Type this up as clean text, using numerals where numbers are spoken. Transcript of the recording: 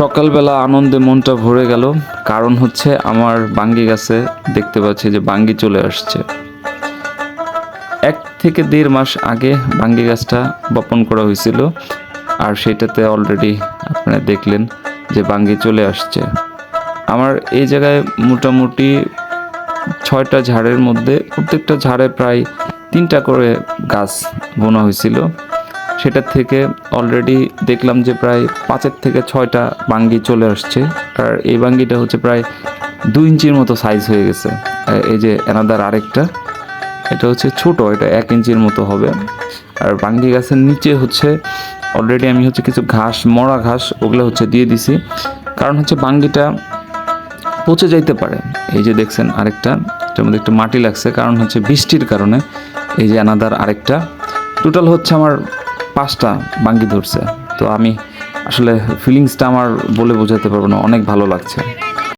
সকালবেলা আনন্দে মনটা ভরে গেল, কারণ হচ্ছে আমার বাঙ্গি গাছে দেখতে পাচ্ছি যে বাঙ্গি চলে আসছে। 1 থেকে 1.5 মাস আগে বাঙ্গি গাছটা বপন করা হয়েছিল, আর সেটাতে অলরেডি আপনারা দেখলেন যে বাঙ্গি চলে আসছে। আমার এই জায়গায় মোটামুটি 6টা ঝাড়ের মধ্যে প্রত্যেকটা ঝাড়ে প্রায় 3টা করে গাছ বোনা হয়েছিল। সেটা থেকে অলরেডি দেখলাম যে প্রায় 5 থেকে 6টা বাঙ্গি চলে আসছে। আর এই বাঙ্গিটা হচ্ছে প্রায় 2 ইঞ্চির মতো সাইজ হয়ে গেছে। এই যে অ্যানাদার আরেকটা, এটা হচ্ছে ছোট, এটা 1 ইঞ্চির মতো হবে। আর বাঙ্গি গাছের নিচে হচ্ছে অলরেডি আমি হচ্ছে কিছু ঘাস, মরা ঘাস, ওগুলো হচ্ছে দিয়ে দিছি, কারণ হচ্ছে বাঙ্গিটা পচে যাইতে পারে। এই যে দেখছেন আরেকটা, এটার মধ্যে একটু মাটি লাগছে, কারণ হচ্ছে বৃষ্টির কারণে। এই যে অ্যানাদার আরেকটা, টোটাল হচ্ছে আমার 5টা বাঙ্গি ধরছে। তো আমি আসলে ফিলিংসটা আমার বলে বোঝাতে পারবো না, অনেক ভালো লাগছে।